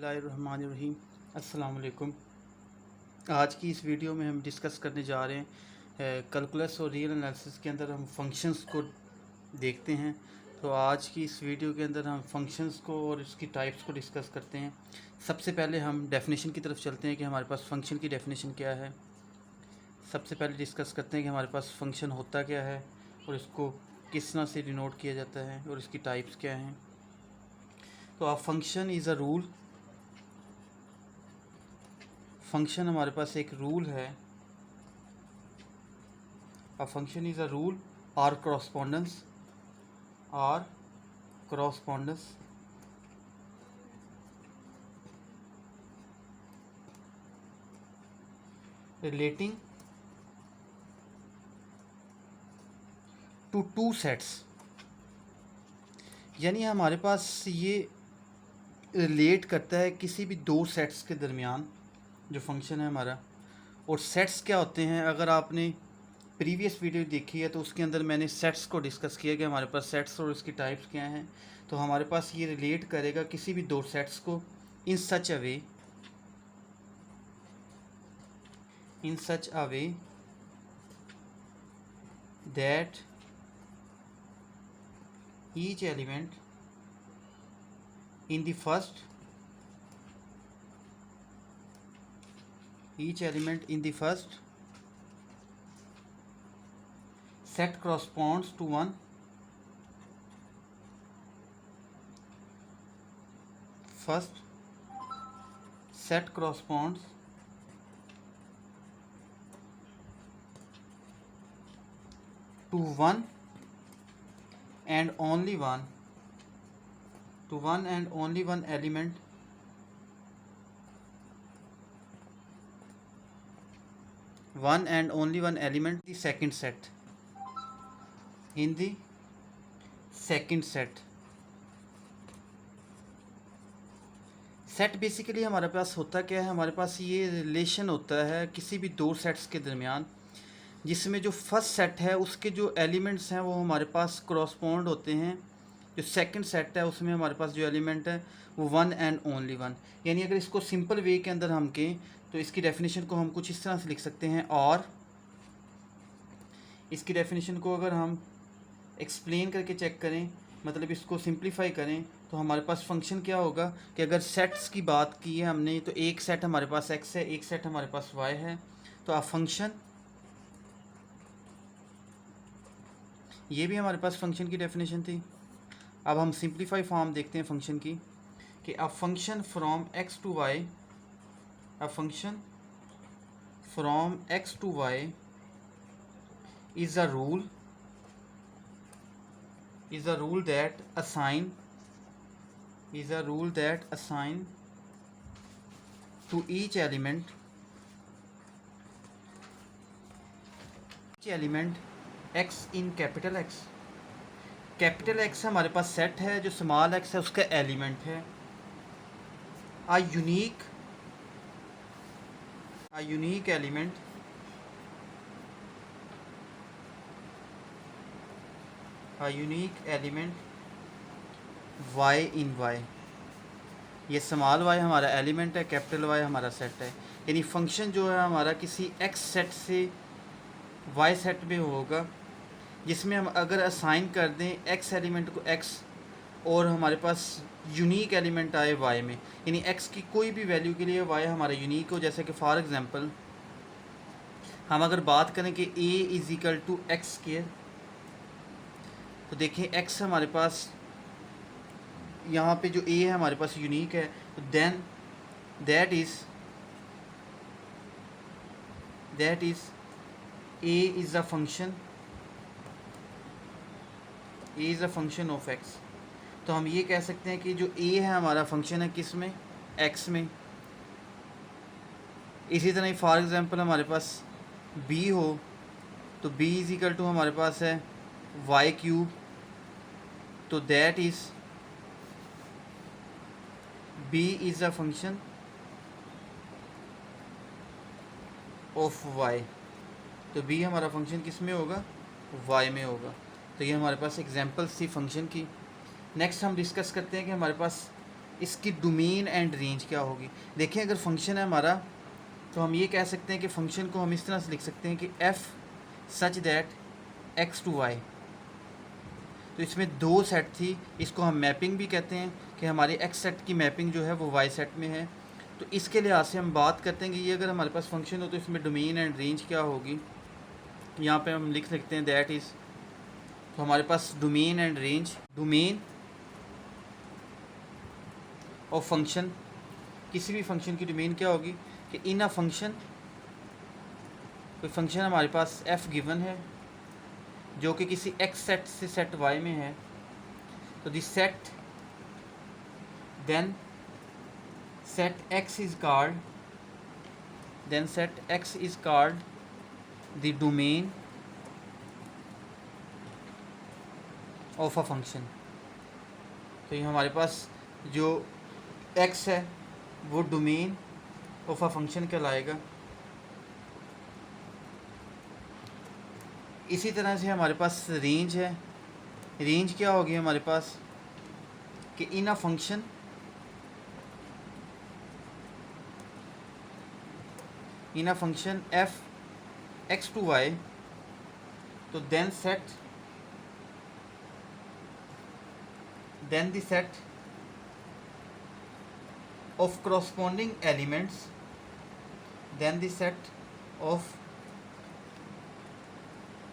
बिस्मिल्लाहिर्रहमानिर्रहीम। अस्सलाम वालेकुम। आज की इस वीडियो में हम डिस्कस करने जा रहे हैं कैलकुलस और रियल एनालिसिस के अंदर हम फंक्शंस को देखते हैं। तो आज की इस वीडियो के अंदर हम फंक्शंस को और इसकी टाइप्स को डिस्कस करते हैं। सबसे पहले हम डेफिनेशन की तरफ चलते हैं कि हमारे पास फ़ंक्शन की डेफिनेशन क्या है। सबसे पहले डिस्कस करते हैं कि हमारे पास फ़ंक्शन होता क्या है और इसको किस तरह से डिनोट किया जाता है और इसकी टाइप्स क्या हैं। तो आप function is a rule, function हमारे पास एक रूल है। A function is a rule और correspondence relating to two sets, यानी हमारे पास ये रिलेट करता है किसी भी दो सेट्स के दरमियान जो फंक्शन है हमारा। और सेट्स क्या होते हैं, अगर आपने प्रीवियस वीडियो देखी है तो उसके अंदर मैंने सेट्स को डिस्कस किया कि हमारे पास सेट्स और उसकी टाइप्स क्या हैं। तो हमारे पास ये रिलेट करेगा किसी भी दो सेट्स को in such a way that each element in the first set corresponds to one first set corresponds to one and only one element the second set in the second set। Set basically हमारे पास होता क्या है, हमारे पास ये relation होता है किसी भी दो सेट्स के दरमियान जिसमें जो फर्स्ट सेट है उसके जो एलिमेंट्स हैं वो हमारे पास क्रॉसपॉन्ड होते हैं। जो सेकंड सेट है उसमें हमारे पास जो एलिमेंट है वो वन एंड ओनली वन। यानी अगर इसको सिंपल वे के अंदर हम कहें तो इसकी डेफिनेशन को हम कुछ इस तरह से लिख सकते हैं। और इसकी डेफिनेशन को अगर हम एक्सप्लेन करके चेक करें, मतलब इसको सिंप्लीफाई करें, तो हमारे पास फंक्शन क्या होगा कि अगर सेट्स की बात की है हमने तो एक सेट हमारे पास x है, एक सेट हमारे पास y है। तो अब फंक्शन, ये भी हमारे पास फंक्शन की डेफिनेशन थी। अब हम सिंप्लीफाई फॉर्म देखते हैं फंक्शन की कि a function from x to y, a function from x to y is a rule that assign to each element x in capital X। Capital X हमारे पास set है, जो स्मॉल x है उसका element है। a unique element y in y। ये small y हमारा element है, capital Y हमारा सेट है। यानी फंक्शन जो है हमारा किसी x सेट से y सेट में होगा, जिसमें हम अगर असाइन कर दें x एलिमेंट को x और हमारे पास यूनिक एलिमेंट आए y में, यानी x की कोई भी वैल्यू के लिए y हमारा यूनिक हो। जैसे कि फॉर एग्जांपल हम अगर बात करें कि a is equal to x square, तो देखें x हमारे पास यहाँ पे जो a है हमारे पास यूनिक है, तो then that is a is a function of x। तो हम ये कह सकते हैं कि जो a है हमारा फंक्शन है किस में, x में। इसी तरह फॉर एग्जांपल हमारे पास b हो तो b इज़ इक्वल टू हमारे पास है y क्यूब, तो that is b is a function of y। तो b हमारा फंक्शन किस में होगा, y में होगा। तो ये हमारे पास एग्जांपल्स थी फंक्शन की। नेक्स्ट हम डिस्कस करते हैं कि हमारे पास इसकी डोमेन एंड रेंज क्या होगी। देखिए अगर फंक्शन है हमारा, तो हम ये कह सकते हैं कि फ़ंक्शन को हम इस तरह से लिख सकते हैं कि f such that x to Y. तो इसमें दो सेट थी, इसको हम मैपिंग भी कहते हैं कि हमारी एक्स सेट की मैपिंग जो है वो वाई सेट में है। तो इसके लिहाज से हम बात करते हैं कि ये अगर हमारे पास फंक्शन हो तो इसमें डोमेन एंड रेंज क्या होगी। यहाँ पे हम लिख सकते हैं दैट इज़, तो हमारे पास डोमेन एंड रेंज, डोमेन और फंक्शन, किसी भी फंक्शन की डोमेन क्या होगी कि इन अ फंक्शन, कोई फंक्शन हमारे पास एफ़ गिवन है जो कि किसी एक्स सेट से सेट वाई में है, तो the set then set X is called, then set X is called the domain of a function. तो ये हमारे पास जो एक्स है वो डोमेन ऑफ अ फंक्शन कहलाएगा। इसी तरह से हमारे पास रेंज है। रेंज क्या होगी हमारे पास कि in a function, in a function F X to Y, तो then the set of corresponding elements, then the set of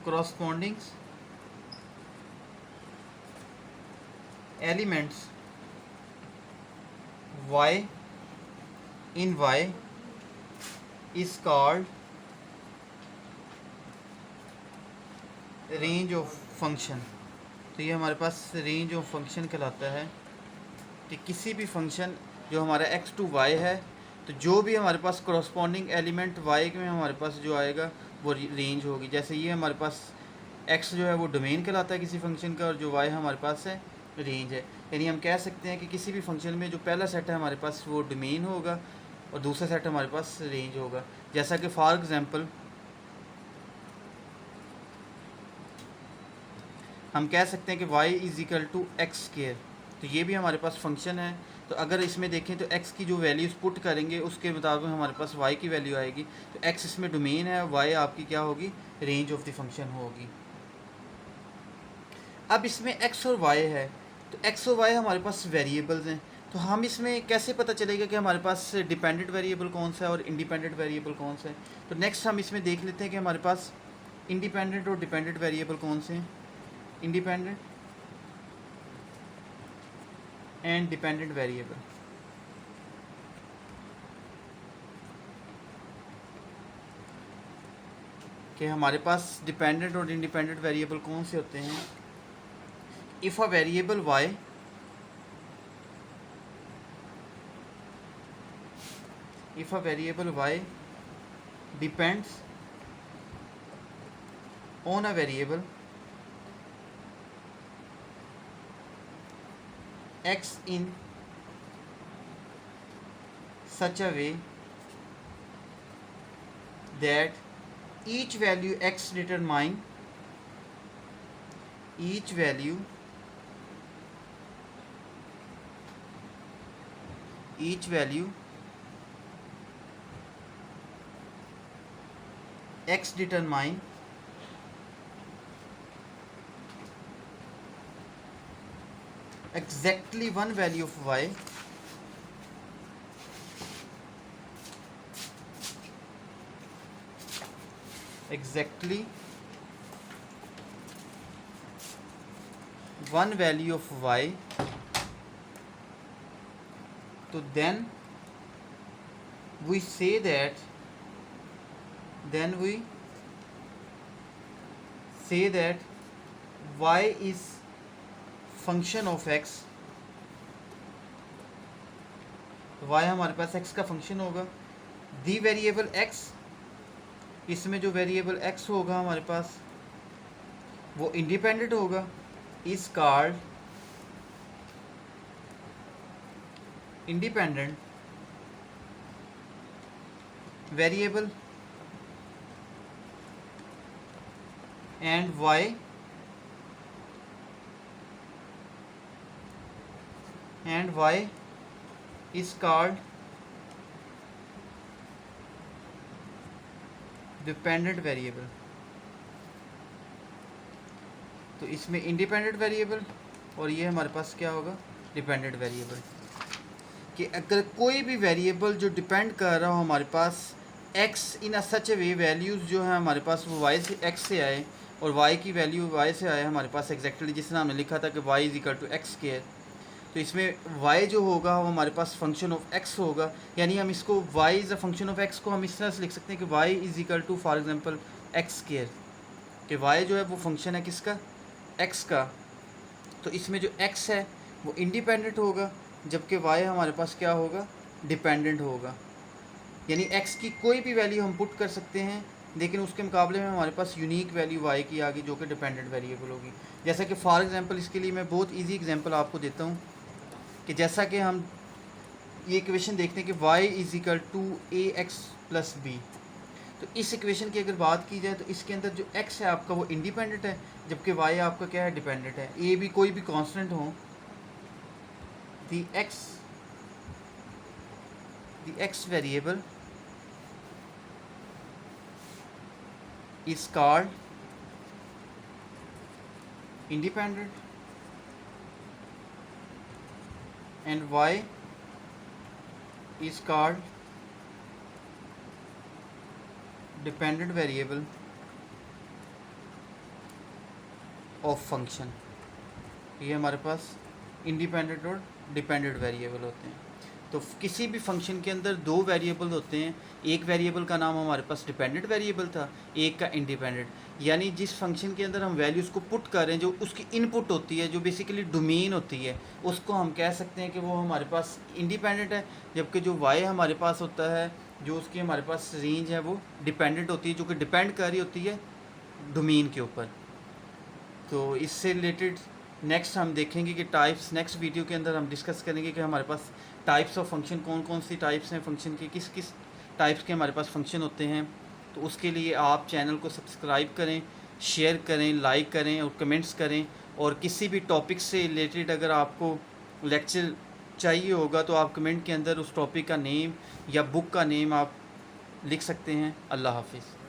corresponding elements y in y is called range of function। तो ये हमारे पास range of function कहलाता है कि किसी भी function जो हमारा x टू y है, तो जो भी हमारे पास करस्पॉन्डिंग एलिमेंट y में हमारे पास जो आएगा वो रेंज होगी। जैसे ये हमारे पास x जो है वो डोमेन कहलाता है किसी फंक्शन का, और जो y हमारे पास है रेंज है। यानी हम कह सकते हैं कि किसी भी फंक्शन में जो पहला सेट है हमारे पास वो डोमेन होगा और दूसरा सेट हमारे पास रेंज होगा। जैसा कि फॉर एग्ज़ाम्पल हम कह सकते हैं कि y is equal to x square, तो ये भी हमारे पास फंक्शन है। तो अगर इसमें देखें तो x की जो वैल्यूज़ पुट करेंगे उसके मुताबिक हमारे पास y की वैल्यू आएगी। तो x इसमें डोमेन है, y आपकी क्या होगी, रेंज ऑफ द फंक्शन होगी। अब इसमें x और y है, तो x और y हमारे पास वेरिएबल्स हैं। तो हम इसमें कैसे पता चलेगा कि हमारे पास डिपेंडेंट वेरिएबल कौन सा है और इंडिपेंडेंट वेरिएबल कौन सा है। तो नेक्स्ट हम इसमें देख लेते हैं कि हमारे पास इंडिपेंडेंट और डिपेंडेंट वेरिएबल कौन से हैं। इंडिपेंडेंट एंड डिपेंडेंट वेरिएबल, कि हमारे पास डिपेंडेंट और इंडिपेंडेंट वेरिएबल कौन से होते हैं। If a variable y, if a variable y depends on a variable x in such a way that each value x determine, each value x determine exactly one value of y, exactly one value of y, तो then we say that y is function of x, y हमारे पास x का function होगा। दी variable x, इसमें जो variable x होगा हमारे पास वो independent होगा, is called independent variable, and y is called dependent variable. तो इसमें इंडिपेंडेंट वेरिएबल और ये हमारे पास क्या होगा, डिपेंडेंट वेरिएबल। कि अगर कोई भी वेरिएबल जो डिपेंड कर रहा हो हमारे पास एक्स इन अ सच ए वे, वैल्यूज़ जो है हमारे पास वो वाई से एक्स से आए और वाई की वैल्यू वाई से आए हमारे पास एग्जैक्टली, जिस तरह हमने लिखा था कि y is equal to x square. तो इसमें y जो होगा वो हमारे पास फंक्शन ऑफ x होगा, यानी हम इसको y is a function of x को हम इस तरह से लिख सकते हैं कि y is equal to for example x square, कि y जो है वो फंक्शन है किसका, x का। तो इसमें जो x है वो इंडिपेंडेंट होगा, जबकि y हमारे पास क्या होगा, डिपेंडेंट होगा। यानी x की कोई भी वैल्यू हम पुट कर सकते हैं, लेकिन उसके मुकाबले में हमारे पास यूनिक वैल्यू y की आ गई जो कि डिपेंडेंट वेरिएबल होगी। जैसा कि फॉर एग्जांपल इसके लिए मैं बहुत इजी एग्जांपल आपको देता हूँ कि जैसा कि हम ये इक्वेशन देखते हैं कि y is equal to a x plus b. तो इस इक्वेशन की अगर बात की जाए तो इसके अंदर जो x है आपका वो इंडिपेंडेंट है, जबकि y आपका क्या है, डिपेंडेंट है। ए भी कोई भी कांस्टेंट हो, the x variable is called independent and y is called dependent variable of function। ये हमारे पास इंडिपेंडेंट और डिपेंडेंट वेरिएबल होते हैं। तो किसी भी फंक्शन के अंदर दो वेरिएबल होते हैं, एक वेरिएबल का नाम हमारे पास डिपेंडेंट वेरिएबल था, एक का इंडिपेंडेंट। यानी जिस फंक्शन के अंदर हम वैल्यूज़ को पुट कर रहे हैं, जो उसकी इनपुट होती है, जो बेसिकली डोमेन होती है, उसको हम कह सकते हैं कि वो हमारे पास इंडिपेंडेंट है, जबकि जो वाई हमारे पास होता है, जो उसकी हमारे पास रेंज है वो डिपेंडेंट होती है, जो कि डिपेंड कर रही होती है डोमेन के ऊपर। तो इससे रिलेटेड नेक्स्ट हम देखेंगे कि टाइप्स, नेक्स्ट वीडियो के अंदर हम डिस्कस करेंगे कि हमारे पास टाइप्स ऑफ फंक्शन कौन कौन सी टाइप्स हैं फंक्शन की, किस किस टाइप्स के हमारे पास फंक्शन होते हैं। तो उसके लिए आप चैनल को सब्सक्राइब करें, शेयर करें, लाइक करें और कमेंट्स करें। और किसी भी टॉपिक से रिलेटेड अगर आपको लेक्चर चाहिए होगा तो आप कमेंट के अंदर उस टॉपिक का नेम या बुक का नेम आप लिख सकते हैं। अल्लाह हाफिज़।